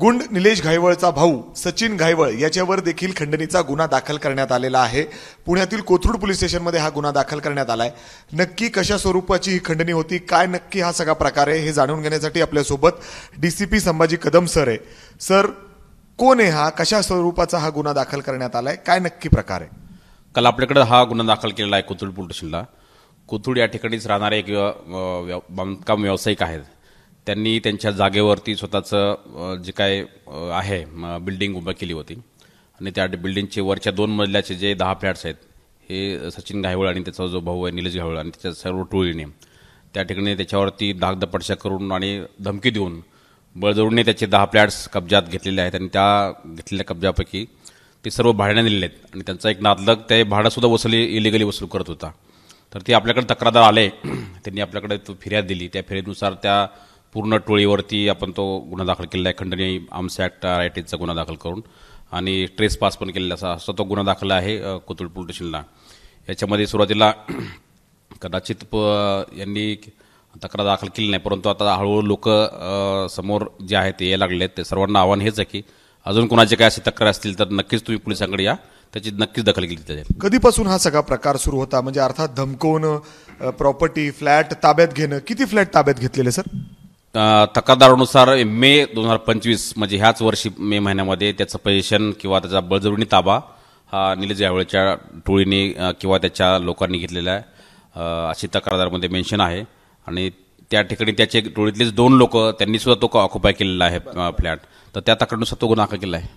गुंड निलेश घायवळचा भाऊ सचिन घायवळ याच्यावर देखील खंडणीचा गुन्हा दाखल करण्यात आलेला आहे। पुण्यातील कोथरूड पोलीस स्टेशनमध्ये हा गुन्हा दाखल करण्यात आलाय। नक्की कशा स्वरूपाची ही खंडणी होती, काय नक्की हा सगळा प्रकार आहे हे जाणून घेण्यासाठी आपल्यासोबत डीसीपी संभाजी कदम सर आहे। सर, कोण आहे हा, कशा स्वरूपाचा हा गुन्हा दाखल करण्यात आलाय, काय नक्की प्रकार आहे? काल आपल्याकडे हा गुन्हा दाखल केलेला आहे कोथरूड पोलीस स्टेशनला। कोथरूड या ठिकाणीच राहणारे एक बांधकाम व्यावसायिक आहेत। त्यांनी त्यांच्या जागेवरती स्वतःचं जे काय आहे बिल्डिंग उभं केली होती आणि त्या बिल्डिंगचे वरच्या 2 मजल्याचे जे 10 फ्लॅट्स आहेत हे सचिन घायवळ आणि त्याचा जो भाऊ आहे निलेश घायवळ आणि त्याच्या सर्व टोळीने त्या ठिकाणी त्याच्यावरती धाकदपटशा करून आणि धमकी देऊन बळजबरीने त्याचे 10 फ्लॅट्स कब्जात घेतलेले आहेत आणि त्या घेतलेल्या कब्जापैकी ते सर्व भाड्याने दिलेले आहेत आणि त्यांचा एक नातलग ते भाडंसुद्धा इलिगली वसूल करत होता। तर ते आपल्याकडे तक्रारदार आले, त्यांनी आपल्याकडे तो फिर्याद दिली। त्या फिर्यादीनुसार त्या पूर्ण टोळीवरती आपण तो गुन्हा दाखल केलेला आहे, खंडणी आर्म्स ॲक्ट रायटेजचा गुन्हा दाखल करून आणि ट्रेस पास पण केलेला असा तो गुन्हा दाखल आहे कोथरूड पोलीस स्टेशनला। याच्यामध्ये सुरुवातीला कदाचित यांनी तक्रार दाखल केली नाही, परंतु आता हळूहळू लोक समोर जे आहेत ते यायला लागले आहेत। ते सर्वांना आव्हान हेच आहे की अजून कोणाचे काय अशी तक्रार असतील तर नक्कीच तुम्ही पोलिसांकडे या, त्याची नक्कीच दखल घेतली जाईल। कधीपासून हा सगळा प्रकार सुरू होता, म्हणजे अर्थात धमकवणं, प्रॉपर्टी, फ्लॅट ताब्यात घेणं, किती फ्लॅट ताब्यात घेतलेले सर? तक्रारदारानुसार मे 2025 म्हणजे ह्याच वर्षी मे महिन्यामध्ये त्याचं पोझिशन किंवा त्याचा बळजबरीने ताबा हा निलेश घायवळच्या टोळीने किंवा त्याच्या लोकांनी घेतलेला आहे अशी तक्रारदारामध्ये मेन्शन आहे। आणि त्या ठिकाणी त्याचे टोळीतलेच 2 लोक त्यांनी सुद्धा तो ऑक्युपाय केलेला आहे फ्लॅट, तर त्या तक्रारीनुसार तो गुन्हा दाखल केला आहे।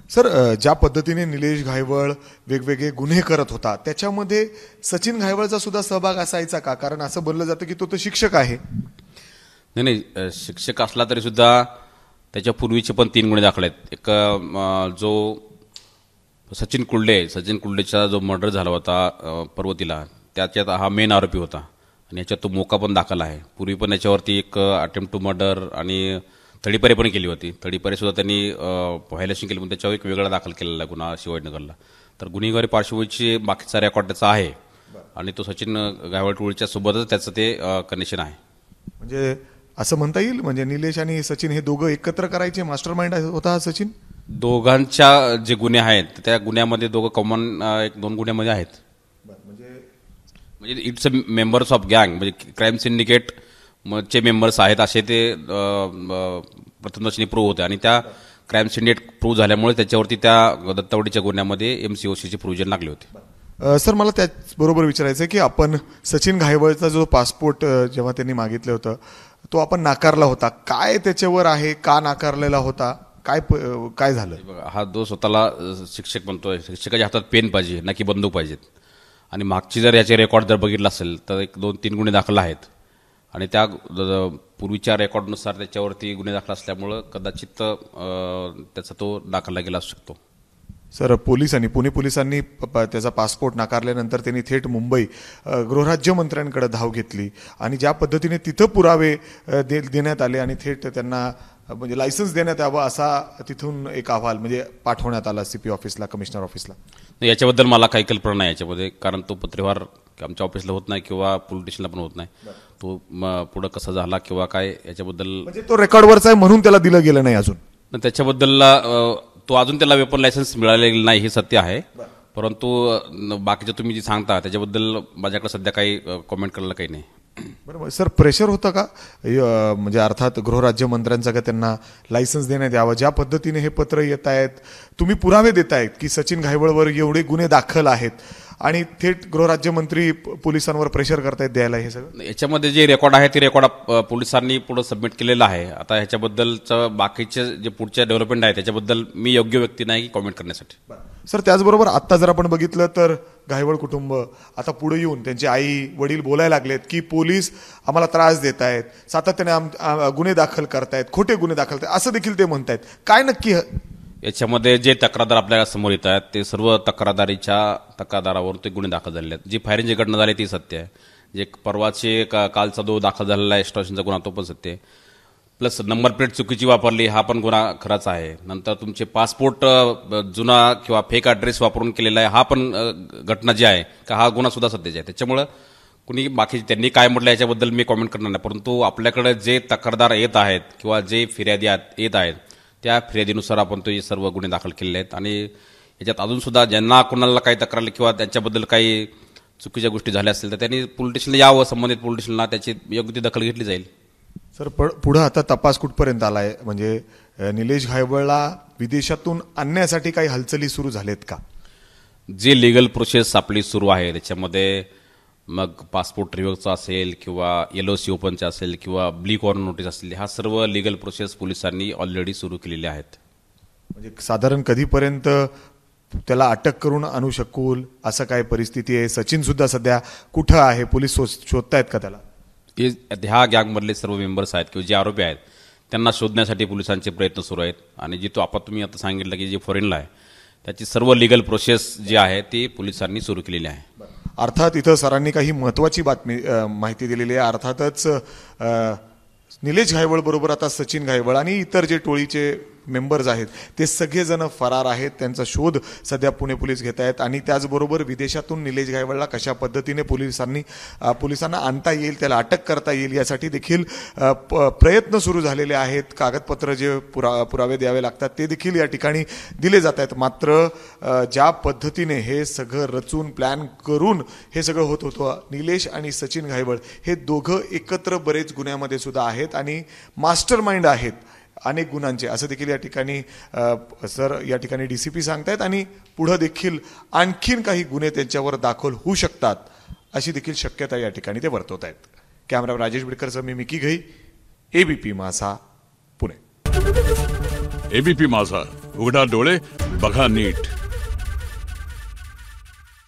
सर, ज्या पद्धतीने निलेश घायवळ वेगवेगळे गुन्हे करत होता त्याच्यामध्ये सचिन घायवळचा सुद्धा सहभाग असायचा का? कारण असं बोललं जातं की तो तर शिक्षक आहे। नाही, शिक्षक असला तरी सुद्धा त्याच्या पूर्वीचे पण 3 गुन्हे दाखल आहेत। एक जो सचिन कुल्डेचा जो मर्डर झाला होता पर्वतीला, त्याच्यात हा मेन आरोपी होता आणि याच्यात तो मोका पण दाखल आहे। पूर्वी पण याच्यावरती एक अटेम्प्ट टू मर्डर आणि तडीपारी पण केली होती। तडीपारी सुद्धा त्यांनी व्हायलेशन केली, पण त्याच्यावर एक वेगळा दाखल केलेला गुन्हा शिवाजीनगरला। तर गुन्हेगारी पार्श्वभूमीची बाकीचा रेकॉर्ड त्याचा आहे आणि तो सचिन घायवळ टोळीच्या सोबतच त्याचं ते कनेक्शन आहे। म्हणजे असं म्हणता येईल, म्हणजे निलेश आणि सचिन हे दोघं एकत्र करायचे मास्टर माइंड होता हा सचिन? दोघांच्या जे गुन्हे आहेत त्या गुन्ह्यामध्ये दोघं कॉमन 1-2 गुन्ह्यामध्ये आहेत। म्हणजे इट्स अ मेंबर्स ऑफ गँग, म्हणजे क्राईम सिंडिकेट चे मेंबर्स आहेत असे ते प्रथमदर्शनी प्रूव्ह होते आणि त्या क्राईम सिंडिकेट प्रूव्ह झाल्यामुळे त्याच्यावरती त्या दत्तवाडीच्या गुन्ह्यामध्ये MCOCचे प्रोव्हिजन लागले होते। सर, मला त्याचबरोबर विचारायचं आहे की आपण सचिन घायवळचा जो पासपोर्ट जेव्हा त्यांनी मागितलं होतं तो आपण नाकारला होता, काय त्याच्यावर आहे, का नाकारलेला होता, काय झालं? हा जो स्वतःला शिक्षक म्हणतोय, शिक्षकाच्या हातात पेन पाहिजे ना की बंदूक पाहिजेत। आणि मागची जर याचे रेकॉर्ड जर बघितला असेल तर 1-2-3 गुन्हे दाखल आहेत आणि त्या पूर्वीच्या रेकॉर्डनुसार त्याच्यावरती गुन्हे दाखल असल्यामुळं कदाचित त्याचा तो दाखल गेला असू शकतो। सर, पुणे पोलिसांनी त्याचा पासपोर्ट नाकारल्यानंतर त्यांनी थेट मुंबई गृहराज्यमंत्र्यांकडे धाव घेतली आणि ज्या पद्धतीने तिथं पुरावे देण्यात आले आणि थेट त्यांना म्हणजे लायसन्स देण्यात यावं असा तिथून एक अहवाल म्हणजे पाठवण्यात आला CP ऑफिसला, कमिशनर ऑफिसला। याच्याबद्दल मला काही कल्पना नाही याच्यामध्ये, कारण तो पत्रव्यवहार आमच्या ऑफिसला होत नाही किंवा पोलीस स्टेशनला पण होत नाही। तो पुढे कसा झाला किंवा काय याच्याबद्दल, म्हणजे तो रेकॉर्डवरचा आहे म्हणून त्याला दिलं गेलं नाही अजून? त्याच्याबद्दल तो अजून त्याला वेपन लायसन्स मिळालेलं नाही हे सत्य आहे, परंतु बाकीचं तुम्ही जे सांगता त्याच्याबद्दल माझ्याकडे सध्या काही कॉमेंट करायला काही नाही। बरोबर सर, प्रेशर होतं का म्हणजे अर्थात गृहराज्यमंत्र्यांचा का त्यांना लायसन्स देण्यात यावं? ज्या पद्धतीने हे पत्र येत आहेत, तुम्ही पुरावे देत आहेत की सचिन घायवळवर एवढे गुन्हे दाखल आहेत आणि थेट गृहराज्यमंत्री पोलिसांवर प्रेशर करतायत द्यायला, हे सगळं याच्यामध्ये जे रेकॉर्ड आहे ते रेकॉर्ड पोलिसांनी पुढे सबमिट केलेलं आहे। आता ह्याच्याबद्दलचं बाकीचे जे पुढच्या डेव्हलपमेंट आहे त्याच्याबद्दल मी योग्य व्यक्ती नाही कॉमेंट करण्यासाठी। सर, त्याचबरोबर आता जर आपण बघितलं तर घायवळ कुटुंब आता पुढे येऊन त्यांचे आई वडील बोलायला लागलेत की पोलीस आम्हाला त्रास देत आहेत, सातत्याने गुन्हे दाखल करतायत, खोटे गुन्हे दाखल करतायत असं देखील ते म्हणतायत। काय नक्की याच्यामध्ये जे तक्रारदार आपल्याला समोर येत आहेत ते सर्व तक्रारदारावर ते गुन्हे दाखल झालेले आहेत। जी फायरिंगची घटना झाली ती सत्य आहे, जे परवाचे कालचा जो दाखल झालेला एक्स्टॉर्शनचा गुन्हा तो पण सत्य आहे, प्लस नंबर प्लेट चुकीची वापरली हा पण गुन्हा खराच आहे। नंतर तुमचे पासपोर्ट जुना किंवा फेक ॲड्रेस वापरून केलेला आहे हा पण घटना जी आहे का हा गुन्हा सुद्धा सत्याचा आहे। त्याच्यामुळं कुणी बाकी त्यांनी काय म्हटलं याच्याबद्दल मी कॉमेंट करणार नाही, परंतु आपल्याकडे जे तक्रारदार येत आहेत किंवा जे फिर्यादी येत आहेत त्या फिर्यादीनुसार आपण ते सर्व गुन्हे दाखल केलेले आहेत आणि याच्यात अजून सुद्धा ज्यांना कोणाला काही तक्रार किंवा त्यांच्याबद्दल काही चुकीच्या गोष्टी झाल्या असतील तर त्यांनी पोलीस स्टेशनला यावं, संबंधित पोलीस स्टेशनला त्याची योग्य ती दखल घेतली जाईल. सर पुढे आता तपास कुठपर्यंत आलाय? म्हणजे निलेश घायवळला विदेशातून आणण्यासाठी काही हालचाली सुरू झालेत का? जे लिगल प्रोसेस आपली सुरू आहे त्याच्यामध्ये मग पासपोर्ट रिव्ह्यूचा असेल किंवा LOC ओपनचा असेल किंवा ब्ली कॉर्नर नोटीस असेल, हा सर्व लिगल प्रोसेस पोलिसांनी ऑलरेडी सुरू केलेले आहेत. म्हणजे साधारण कधीपर्यंत त्याला अटक करून आणू शकू असं काय परिस्थिती आहे? सचिन सुद्धा सध्या कुठं आहे? पोलीस शोधतायत का त्याला? ह्या गँगमधले सर्व मेंबर्स आहेत किंवा जे आरोपी आहेत त्यांना शोधण्यासाठी पोलिसांचे प्रयत्न सुरू आहेत आणि जी तो तुम्ही आता सांगितलं की जे फॉरेनला आहे त्याची सर्व लिगल प्रोसेस जी आहे ती पोलिसांनी सुरू केलेली आहे. अर्थात इथं सरांनी काही महत्वाची माहिती दिलेली आहे. अर्थातच निलेश घायवळ बरोबर आता सचिन घायवळ आणि इतर जे टोळीचे मेंबर्स आहेत ते सगळेजण फरार आहेत. त्यांचा शोध सध्या पुणे पोलीस घेत आहेत आणि त्याचबरोबर विदेशातून निलेश घायवळला कशा पद्धतीने पोलिसांना आणता येईल, त्याला अटक करता येईल यासाठी देखील प्रयत्न सुरू झालेले आहेत. कागदपत्र जे पुरावे द्यावे लागतात ते देखील या ठिकाणी दिले जात आहेत. मात्र ज्या पद्धतीने हे सगळं रचून प्लॅन करून हे सगळं होत होतं, निलेश आणि सचिन घायवळ हे दोघं एकत्र बरेच गुन्ह्यामध्ये सुद्धा आहेत आणि मास्टर माइंड आहेत अनेक गुन्ह्यांचे, असं देखील या ठिकाणी सर या ठिकाणी DCP सांगतायत आणि पुढे देखील आणखीन काही गुन्हे त्यांच्यावर दाखल होऊ शकतात अशी देखील शक्यता या ठिकाणी ते वर्तवत आहेत. कॅमेरा राजेश बिडकरसह मी मिकी घई, ABP माझा, पुणे. ABP माझा, उघडा डोळे बघा नीट.